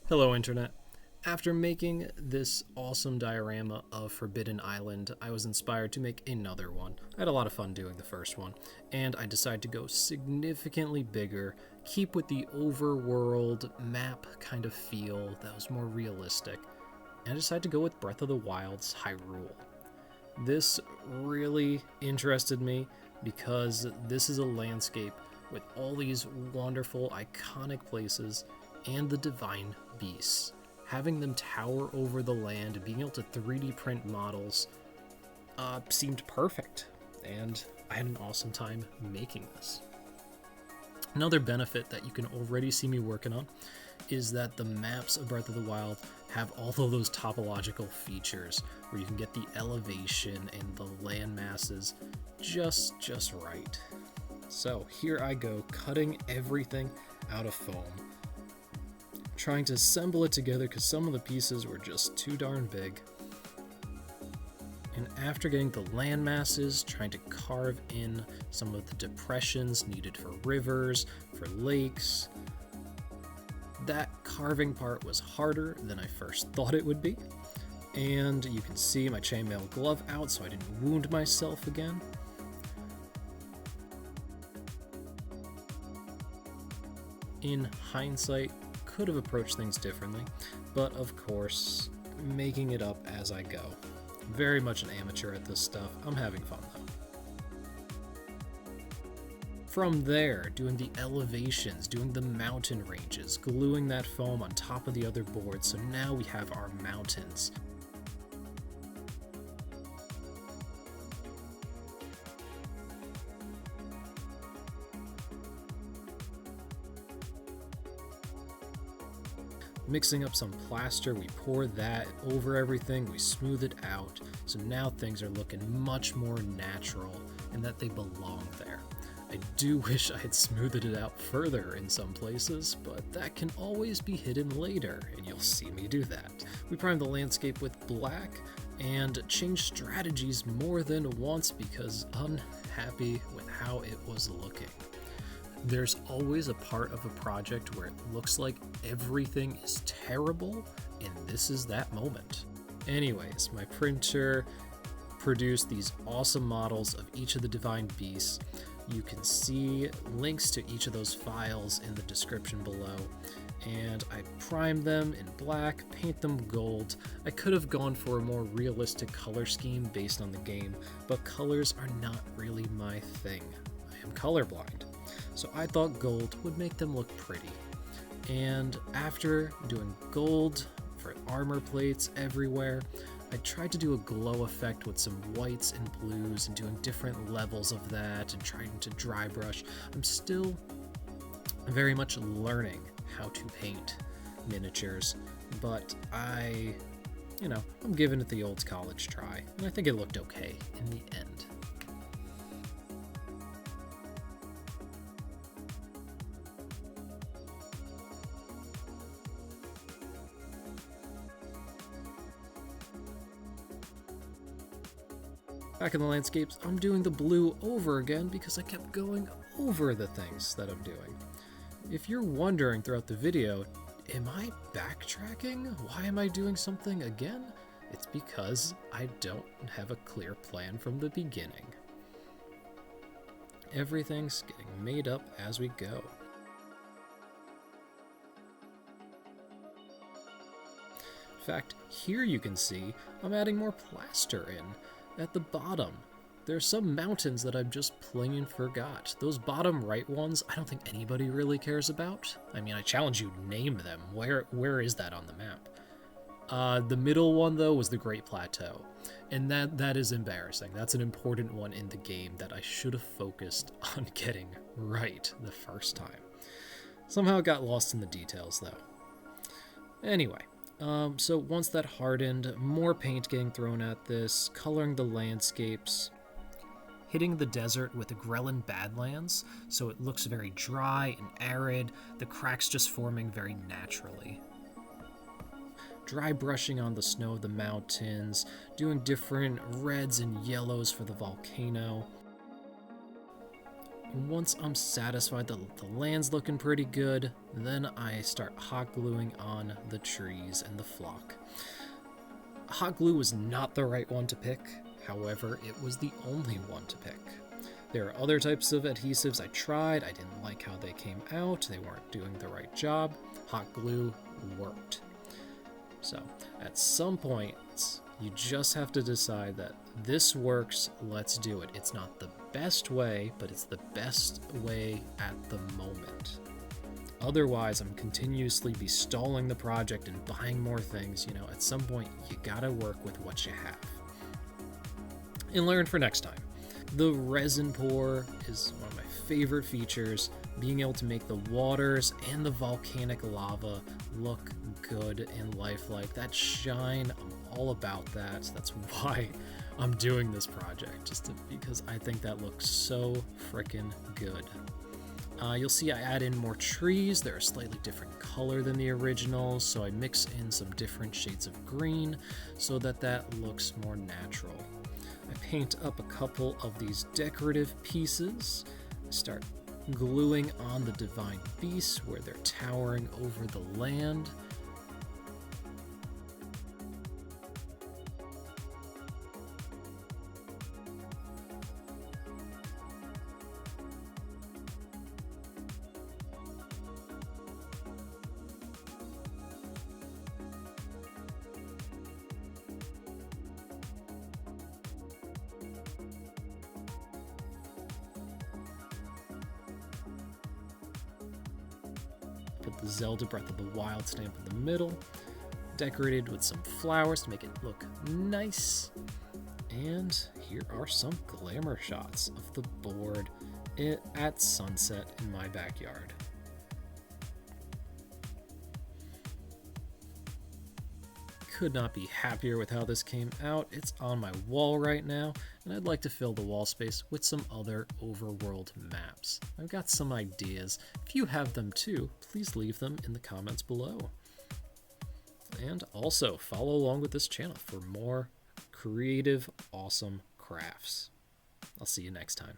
Hello Internet. After making this awesome diorama of Forbidden Island, I was inspired to make another one. I had a lot of fun doing the first one, and I decided to go significantly bigger, keep with the overworld map kind of feel that was more realistic, and I decided to go with Breath of the Wild's Hyrule. This really interested me because this is a landscape with all these wonderful, iconic places and the divine beasts. Having them tower over the land and being able to 3D print models seemed perfect, and I had an awesome time making this. Another benefit that you can already see me working on is that the maps of Breath of the Wild have all of those topological features where you can get the elevation and the land masses just right. So here I go, cutting everything out of foam, trying to assemble it together because some of the pieces were just too darn big. And after getting the land masses, trying to carve in some of the depressions needed for rivers, for lakes. That carving part was harder than I first thought it would be. And you can see my chainmail glove out so I didn't wound myself again. In hindsight, could have approached things differently, but of course, making it up as I go. Very much an amateur at this stuff. I'm having fun though. From there, doing the elevations, doing the mountain ranges, gluing that foam on top of the other boards, so now we have our mountains. Mixing up some plaster, we pour that over everything, we smooth it out, so now things are looking much more natural and that they belong there. I do wish I had smoothed it out further in some places, but that can always be hidden later, and you'll see me do that. We primed the landscape with black and changed strategies more than once because unhappy with how it was looking. There's always a part of a project where it looks like everything is terrible, and this is that moment. Anyways, my printer produced these awesome models of each of the divine beasts. You can see links to each of those files in the description below. And I primed them in black, paint them gold. I could have gone for a more realistic color scheme based on the game, but colors are not really my thing. I am colorblind. So I thought gold would make them look pretty. And after doing gold for armor plates everywhere, I tried to do a glow effect with some whites and blues and doing different levels of that and trying to dry brush. I'm still very much learning how to paint miniatures, but I'm giving it the old college try, and I think it looked okay in the end. Back in the landscapes, I'm doing the blue over again because I kept going over the things that I'm doing. If you're wondering throughout the video, am I backtracking? Why am I doing something again? It's because I don't have a clear plan from the beginning. Everything's getting made up as we go. In fact, here you can see I'm adding more plaster in. At the bottom, there's some mountains that I've just plain forgot. Those bottom right ones, I don't think anybody really cares about. I mean, I challenge you, name them. Where is that on the map? The middle one, though, was the Great Plateau. And that is embarrassing. That's an important one in the game that I should have focused on getting right the first time. Somehow it got lost in the details, though. Anyway. So once that hardened, more paint getting thrown at this, coloring the landscapes, hitting the desert with Agrellan Badlands, so it looks very dry and arid, the cracks just forming very naturally. Dry brushing on the snow of the mountains, doing different reds and yellows for the volcano. Once I'm satisfied that the land's looking pretty good, then I start hot gluing on the trees and the flock. Hot glue was not the right one to pick, however, it was the only one to pick. There are other types of adhesives I tried. I didn't like how they came out. They weren't doing the right job. Hot glue worked. So, at some point, you just have to decide that this works, let's do it. It's not the best way, but it's the best way at the moment. Otherwise, I'm continuously be stalling the project and buying more things. You know, at some point, you gotta work with what you have. And learn for next time. The resin pour is one of my favorite features. Being able to make the waters and the volcanic lava look good and lifelike. That shine, I'm all about that. That's why I'm doing this project, because I think that looks so freaking good. You'll see I add in more trees. They're a slightly different color than the originals, so I mix in some different shades of green so that that looks more natural. I paint up a couple of these decorative pieces. I start gluing on the divine beasts where they're towering over the land. Put the Zelda Breath of the Wild stamp in the middle, decorated with some flowers to make it look nice. And here are some glamour shots of the board at sunset in my backyard. Could not be happier with how this came out. It's on my wall right now, and I'd like to fill the wall space with some other overworld maps. I've got some ideas. If you have them too, please leave them in the comments below. And also follow along with this channel for more creative, awesome crafts. I'll see you next time.